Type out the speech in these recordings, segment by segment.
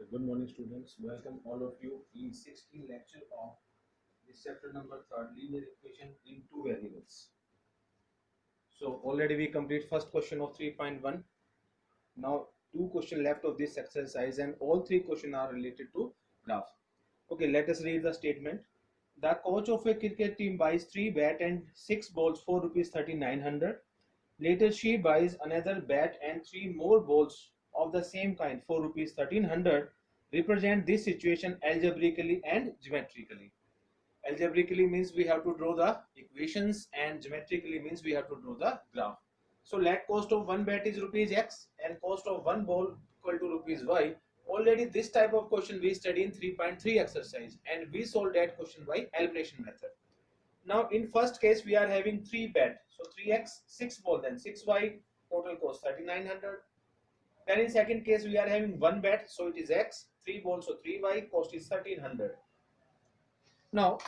Good morning, students. Welcome all of you in 16th lecture of this chapter number 3, linear equation in two variables. So already we complete first question of 3.1. Now two question left of this exercise, and all three questions are related to graph. Okay, let us read the statement. The coach of a cricket team buys 3 bat and 6 balls for rupees 3900. Later she buys another bat and 3 more balls of the same kind for rupees 1300. Represent this situation algebraically and geometrically. Algebraically means we have to draw the equations, and geometrically means we have to draw the graph. So let cost of one bat is rupees x and cost of one ball equal to rupees y. Already this type of question we studied in 3.3 exercise, and we solved that question by elimination method. Now in first case we are having 3 bat, so 3x, 6 ball, then 6y, total cost 3900. Then in second case we are having 1 bat, so it is x, 3 balls, so 3y, cost is 1300. Now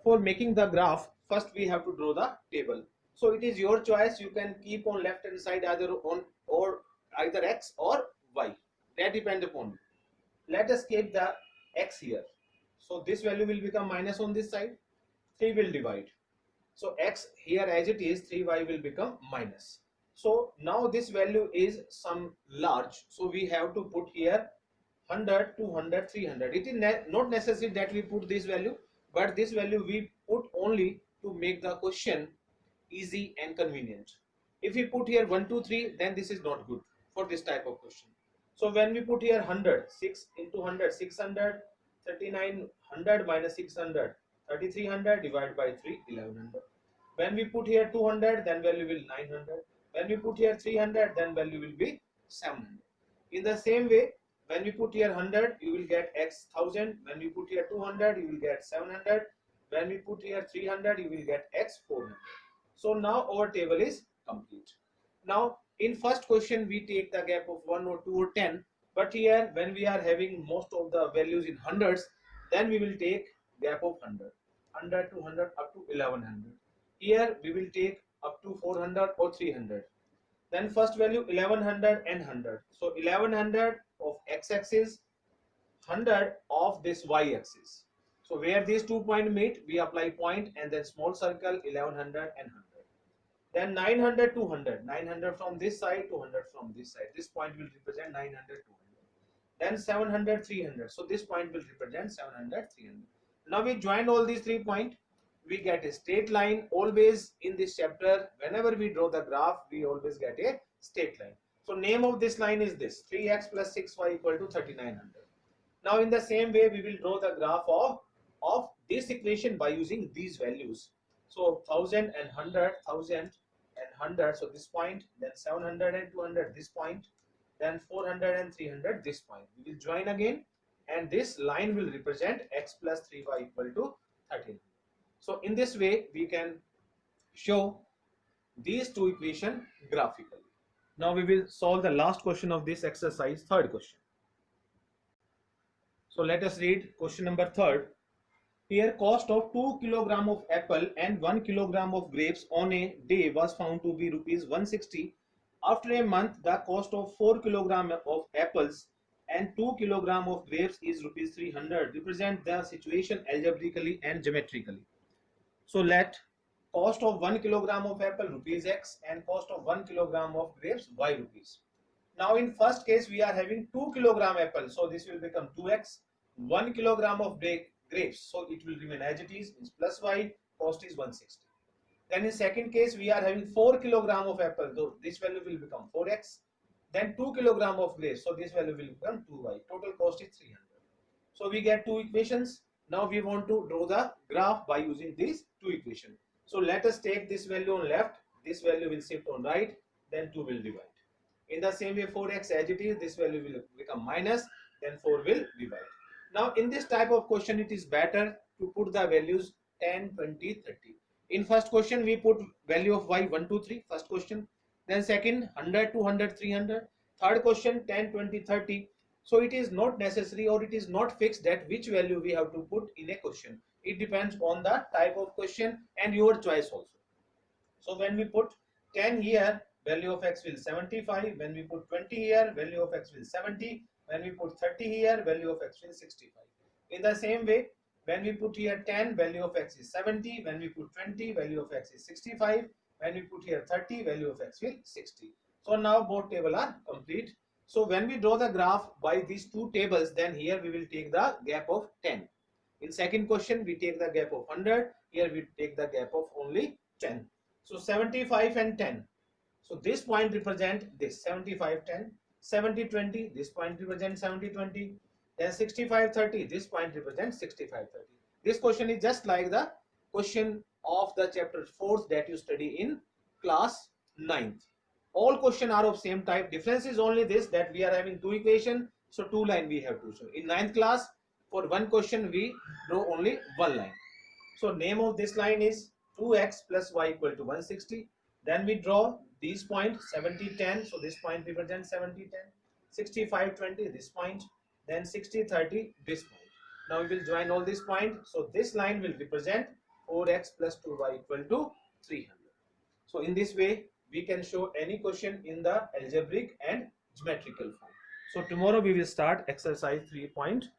for making the graph, first we have to draw the table. So it is your choice, you can keep on left hand side either on or either x or y, that depends upon you. Let us keep the x here, so this value will become minus on this side, 3 will divide, so x here as it is, 3y will become minus. So now this value is some large, so we have to put here 100, 200, 300. It is not necessary that we put this value, but this value we put only to make the question easy and convenient. If we put here 1, 2, 3, then this is not good for this type of question. So when we put here 100, 6 into 100, 600, 3900 minus 600, 3300, divided by 3, 1100. When we put here 200, then value will 900. When we put here 300, then value will be 700. In the same way, when we put here 100, you will get x 1000. When we put here 200, you will get 700. When we put here 300, you will get x 400. So now our table is complete. Now in first question we take the gap of 1 or 2 or 10, but here when we are having most of the values in hundreds, then we will take gap of 100, 100 to 100 up to 1100. Here we will take up to 400 or 300. Then first value 1100 and 100. So 1100 of x-axis, 100 of this y-axis. So where these 2 points meet, we apply point and then small circle 1100 and 100. Then 900 to 100. 900 from this side, 200 from this side. This point will represent 900, 200. Then 700, 300. So this point will represent 700, 300. Now we join all these 3 points. We get a straight line. Always in this chapter, whenever we draw the graph, we always get a straight line. So name of this line is this, 3x plus 6y equal to 3900. Now in the same way, we will draw the graph of this equation by using these values. So 1000 and 100, 1000 and 100, so this point, then 700 and 200, this point, then 400 and 300, this point. We will join again, and this line will represent x plus 3y equal to 13. So in this way we can show these two equations graphically. Now we will solve the last question of this exercise, third question. So let us read question number 3. Here cost of 2 kg of apple and 1 kg of grapes on a day was found to be rupees 160. After a month, the cost of 4 kg of apples and 2 kg of grapes is rupees 300. Represent the situation algebraically and geometrically. So let cost of 1 kg of apple rupees x and cost of 1 kg of grapes y rupees. Now in first case we are having 2 kg apple, so this will become 2x. 1 kg of grapes, so it will remain as it is, means plus y, cost is 160. Then in second case we are having 4 kg of apple, so this value will become 4x. Then 2 kg of grapes, so this value will become 2y. Total cost is 300. So we get two equations. Now we want to draw the graph by using these two equations. So let us take this value on left, this value will shift on right, then 2 will divide. In the same way 4x as it is, this value will become minus, then 4 will divide. Now in this type of question it is better to put the values 10, 20, 30. In first question we put value of y 1, 2, 3, first question. Then second 100, 200, 300. Third question 10, 20, 30. So it is not necessary or it is not fixed that which value we have to put in a question. It depends on the type of question and your choice also. So when we put 10 here, value of x will 75. When we put 20 here, value of x will 70. when we put 30 here, value of x will 65. In the same way, when we put here 10, value of x is 70. When we put 20, value of x is 65. When we put here 30, value of x will 60. So now both tables are complete. So when we draw the graph by these two tables, then here we will take the gap of 10. In second question, we take the gap of 100. Here we take the gap of only 10. So 75 and 10. So this point represent this 75 10, 70 20. This point represents 70 20. Then 65 30. This point represents 65 30. This question is just like the question of the chapter 4 that you study in class 9th. All questions are of same type. Difference is only this, that we are having two equation, so two line we have to show. In 9th class, for one question we draw only one line. So name of this line is 2x plus y equal to 160. Then we draw these points 70 10. So this point represents 70 10. 65 20 this point. Then 60 30 this point. Now we will join all these points. So this line will represent 4x plus 2y equal to 300. So in this way we can show any question in the algebraic and geometrical form. So tomorrow we will start exercise 3.2.